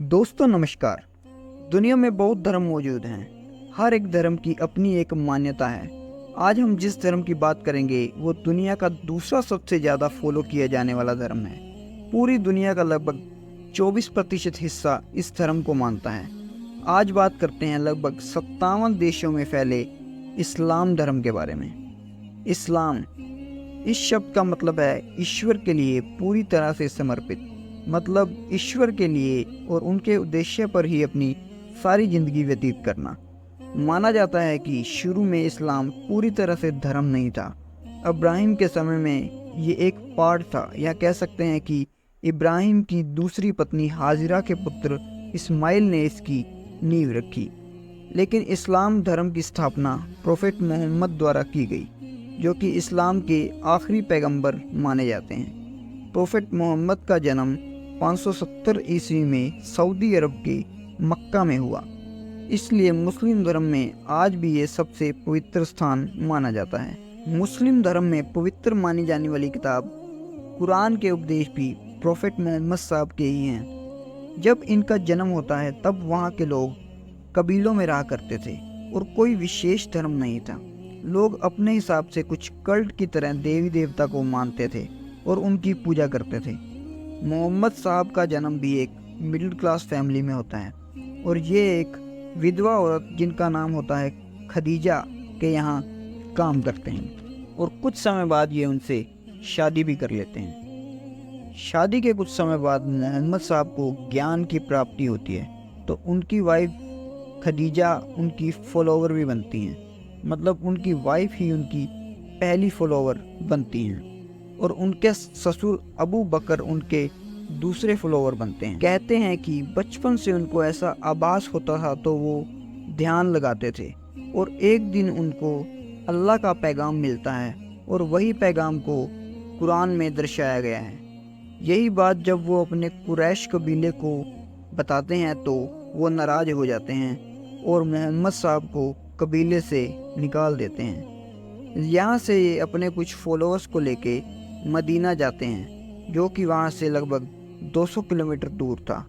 दोस्तों नमस्कार। दुनिया में बहुत धर्म मौजूद हैं। हर एक धर्म की अपनी एक मान्यता है। आज हम जिस धर्म की बात करेंगे वो दुनिया का दूसरा सबसे ज़्यादा फॉलो किया जाने वाला धर्म है। पूरी दुनिया का लगभग 24% हिस्सा इस धर्म को मानता है। आज बात करते हैं लगभग 57 देशों में फैले इस्लाम धर्म के बारे में। इस्लाम इस शब्द का मतलब है ईश्वर के लिए पूरी तरह से समर्पित, मतलब ईश्वर के लिए और उनके उद्देश्य पर ही अपनी सारी ज़िंदगी व्यतीत करना। माना जाता है कि शुरू में इस्लाम पूरी तरह से धर्म नहीं था। इब्राहिम के समय में ये एक पार्ट था, या कह सकते हैं कि इब्राहिम की दूसरी पत्नी हाजिरा के पुत्र इस्माइल ने इसकी नींव रखी। लेकिन इस्लाम धर्म की स्थापना प्रोफेट मोहम्मद द्वारा की गई, जो कि इस्लाम के आखिरी पैगंबर माने जाते हैं। प्रोफेट मोहम्मद का जन्म 570 ईस्वी में सऊदी अरब के मक्का में हुआ, इसलिए मुस्लिम धर्म में आज भी ये सबसे पवित्र स्थान माना जाता है। मुस्लिम धर्म में पवित्र मानी जाने वाली किताब कुरान के उपदेश भी प्रोफेट मोहम्मद साहब के ही हैं। जब इनका जन्म होता है तब वहाँ के लोग कबीलों में रहा करते थे और कोई विशेष धर्म नहीं था। लोग अपने हिसाब से कुछ कल्ट की तरह देवी देवता को मानते थे और उनकी पूजा करते थे। मोहम्मद साहब का जन्म भी एक मिडिल क्लास फैमिली में होता है और ये एक विधवा औरत जिनका नाम होता है खदीजा के यहाँ काम करते हैं और कुछ समय बाद ये उनसे शादी भी कर लेते हैं। शादी के कुछ समय बाद मोहम्मद साहब को ज्ञान की प्राप्ति होती है, तो उनकी वाइफ खदीजा उनकी फॉलोवर भी बनती हैं, मतलब उनकी वाइफ ही उनकी पहली फॉलोवर बनती हैं और उनके ससुर अबू बकर उनके दूसरे फॉलोवर बनते हैं। कहते हैं कि बचपन से उनको ऐसा आभास होता था तो वो ध्यान लगाते थे और एक दिन उनको अल्लाह का पैगाम मिलता है और वही पैगाम को कुरान में दर्शाया गया है। यही बात जब वो अपने कुरैश कबीले को बताते हैं तो वो नाराज हो जाते हैं और मोहम्मद साहब को कबीले से निकाल देते हैं। यहाँ से ये अपने कुछ फॉलोअर्स को लेके मदीना जाते हैं, जो कि वहाँ से लगभग 200 किलोमीटर दूर था।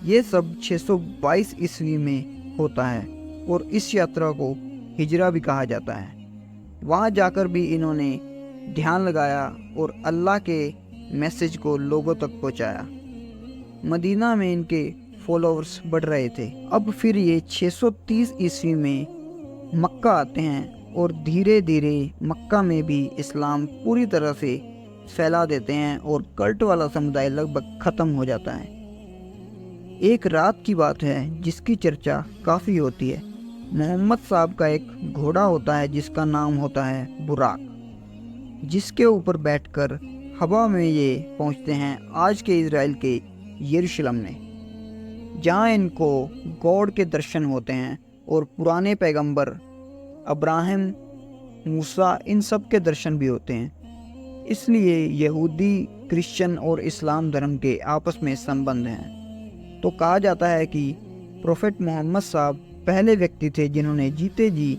ये सब 622 ईस्वी में होता है और इस यात्रा को हिजरा भी कहा जाता है। वहाँ जाकर भी इन्होंने ध्यान लगाया और अल्लाह के मैसेज को लोगों तक पहुँचाया। मदीना में इनके फॉलोअर्स बढ़ रहे थे। अब फिर ये 630 ईस्वी में मक्का आते हैं और धीरे धीरे मक्का में भी इस्लाम पूरी तरह से फैला देते हैं और कल्ट वाला समुदाय लगभग ख़त्म हो जाता है। एक रात की बात है जिसकी चर्चा काफ़ी होती है। मोहम्मद साहब का एक घोड़ा होता है जिसका नाम होता है बुराक, जिसके ऊपर बैठकर हवा में ये पहुंचते हैं आज के इजराइल के यरूशलेम में, जहां इनको गॉड के दर्शन होते हैं और पुराने पैगंबर अब्राहम, मूसा, इन सब के दर्शन भी होते हैं। इसलिए यहूदी, क्रिश्चियन और इस्लाम धर्म के आपस में संबंध हैं। तो कहा जाता है कि प्रोफेट मोहम्मद साहब पहले व्यक्ति थे जिन्होंने जीते जी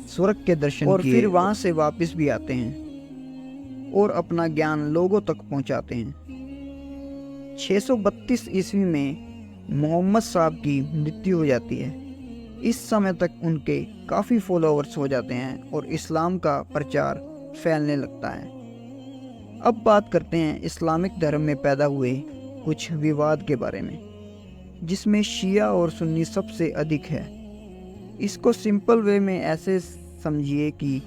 स्वर्ग के दर्शन और फिर वहाँ से वापस भी आते हैं और अपना ज्ञान लोगों तक पहुँचाते हैं। 632 ईस्वी में मोहम्मद साहब की मृत्यु हो जाती है। इस समय तक उनके काफ़ी फॉलोअर्स हो जाते हैं और इस्लाम का प्रचार फैलने लगता है। अब बात करते हैं इस्लामिक धर्म में पैदा हुए कुछ विवाद के बारे में, जिसमें शिया और सुन्नी सबसे अधिक है। इसको सिंपल वे में ऐसे समझिए कि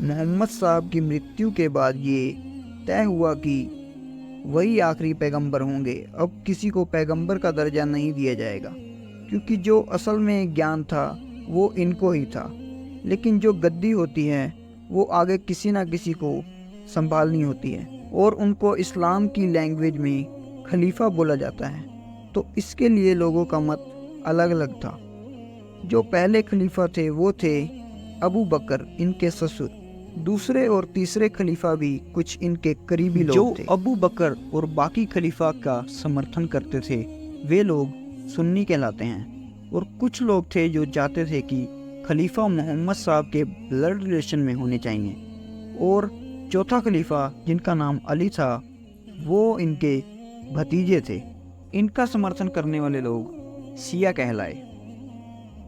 मोहम्मद साहब की मृत्यु के बाद ये तय हुआ कि वही आखिरी पैगंबर होंगे। अब किसी को पैगंबर का दर्जा नहीं दिया जाएगा, क्योंकि जो असल में ज्ञान था वो इनको ही था, लेकिन जो गद्दी होती है वो आगे किसी ना किसी को संभालनी होती है और उनको इस्लाम की लैंग्वेज में खलीफा बोला जाता है। तो इसके लिए लोगों का मत अलग अलग था। जो पहले खलीफा थे वो थे अबू बकर, इनके ससुर। दूसरे और तीसरे खलीफा भी कुछ इनके करीबी लोग थे। अबू बकर और बाकी खलीफा का समर्थन करते थे, वे लोग सुन्नी कहलाते हैं। और कुछ लोग थे जो चाहते थे कि खलीफा मोहम्मद साहब के ब्लड रिलेशन में होने चाहिए, और चौथा खलीफा जिनका नाम अली था वो इनके भतीजे थे। इनका समर्थन करने वाले लोग शिया कहलाए।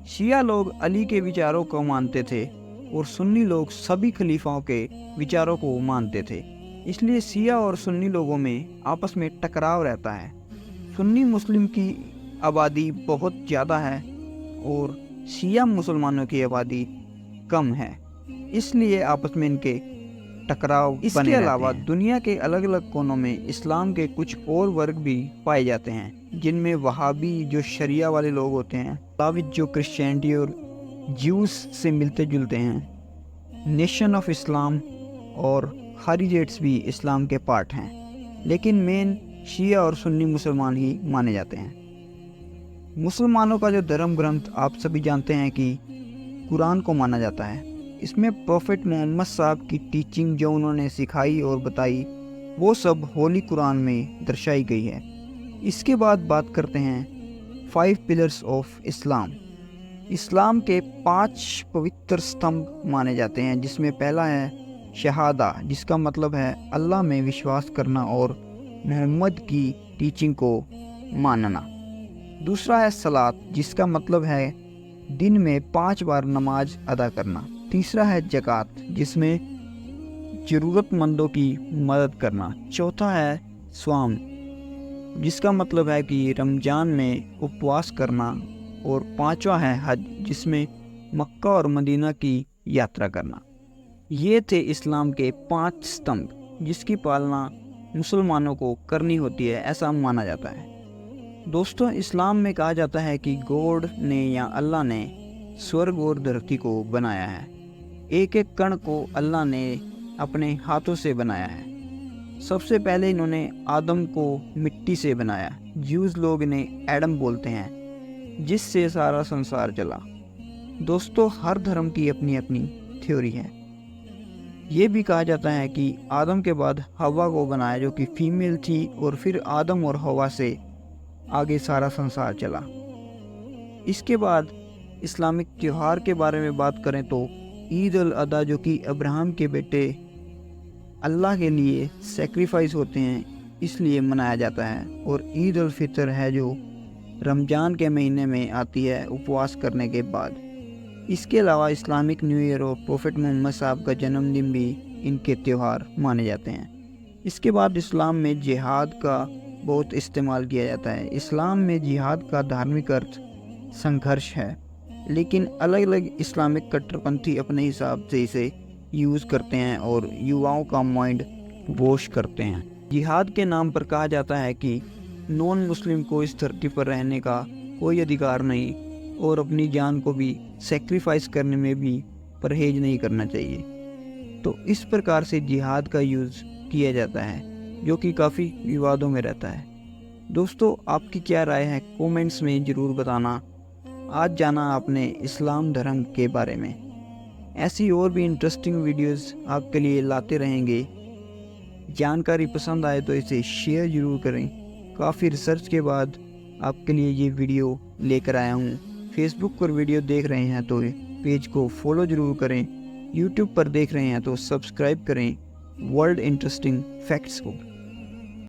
शिया लोग अली के विचारों को मानते थे और सुन्नी लोग सभी खलीफाओं के विचारों को मानते थे। इसलिए शिया और सुन्नी लोगों में आपस में टकराव रहता है। सुन्नी मुस्लिम की आबादी बहुत ज़्यादा है और शिया मुसलमानों की आबादी कम है, इसलिए आपस में इनके टकराव। इसके अलावा दुनिया के अलग अलग कोनों में इस्लाम के कुछ और वर्ग भी पाए जाते हैं, जिनमें वहाबी जो शरिया वाले लोग होते हैं, ताविद जो क्रिश्चियनिटी और ज्यूस से मिलते जुलते हैं, नेशन ऑफ इस्लाम और खारिजेट्स भी इस्लाम के पार्ट हैं, लेकिन मेन शिया और सुन्नी मुसलमान ही माने जाते हैं। मुसलमानों का जो धर्म ग्रंथ आप सभी जानते हैं कि कुरान को माना जाता है। इसमें प्रॉफिट मोहम्मद साहब की टीचिंग जो उन्होंने सिखाई और बताई वो सब होली कुरान में दर्शाई गई है। इसके बाद बात करते हैं 5 पिलर्स ऑफ इस्लाम। इस्लाम के 5 पवित्र स्तंभ माने जाते हैं, जिसमें पहला है शहादा, जिसका मतलब है अल्लाह में विश्वास करना और मोहम्मद की टीचिंग को मानना। दूसरा है सलात, जिसका मतलब है दिन में 5 बार नमाज अदा करना। तीसरा है ज़कात, जिसमें ज़रूरतमंदों की मदद करना। चौथा है स्वाम, जिसका मतलब है कि रमज़ान में उपवास करना। और पांचवा है हज, जिसमें मक्का और मदीना की यात्रा करना। ये थे इस्लाम के 5 स्तंभ, जिसकी पालना मुसलमानों को करनी होती है, ऐसा माना जाता है। दोस्तों, इस्लाम में कहा जाता है कि गॉड ने या अल्लाह ने स्वर्ग और धरती को बनाया है। एक एक कण को अल्लाह ने अपने हाथों से बनाया है। सबसे पहले इन्होंने आदम को मिट्टी से बनाया। ज्यूज लोग इन्हें एडम बोलते हैं, जिससे सारा संसार चला। दोस्तों, हर धर्म की अपनी अपनी थ्योरी है। ये भी कहा जाता है कि आदम के बाद हवा को बनाया, जो कि फीमेल थी, और फिर आदम और हवा से आगे सारा संसार चला। इसके बाद इस्लामिक त्यौहार के बारे में बात करें तो ईद अल अदा, जो कि अब्राहम के बेटे अल्लाह के लिए सेक्रीफाइस होते हैं, इसलिए मनाया जाता है। और ईद उल फितर है, जो रमज़ान के महीने में आती है उपवास करने के बाद। इसके अलावा इस्लामिक न्यू ईयर और प्रॉफिट मोहम्मद साहब का जन्मदिन भी इनके त्यौहार माने जाते हैं। इसके बाद इस्लाम में जिहाद का बहुत इस्तेमाल किया जाता है। इस्लाम में जिहाद का धार्मिक अर्थ संघर्ष है, लेकिन अलग अलग इस्लामिक कट्टरपंथी अपने हिसाब से इसे यूज़ करते हैं और युवाओं का माइंड वॉश करते हैं। जिहाद के नाम पर कहा जाता है कि नॉन मुस्लिम को इस धरती पर रहने का कोई अधिकार नहीं और अपनी जान को भी सेक्रीफाइस करने में भी परहेज नहीं करना चाहिए। तो इस प्रकार से जिहाद का यूज़ किया जाता है, जो कि काफ़ी विवादों में रहता है। दोस्तों, आपकी क्या राय है कमेंट्स में ज़रूर बताना। आज जाना आपने इस्लाम धर्म के बारे में। ऐसी और भी इंटरेस्टिंग वीडियोस आपके लिए लाते रहेंगे। जानकारी पसंद आए तो इसे शेयर ज़रूर करें। काफ़ी रिसर्च के बाद आपके लिए ये वीडियो लेकर आया हूँ। फेसबुक पर वीडियो देख रहे हैं तो पेज को फॉलो ज़रूर करें। यूट्यूब पर देख रहे हैं तो सब्सक्राइब करें वर्ल्ड इंटरेस्टिंग फैक्ट्स को।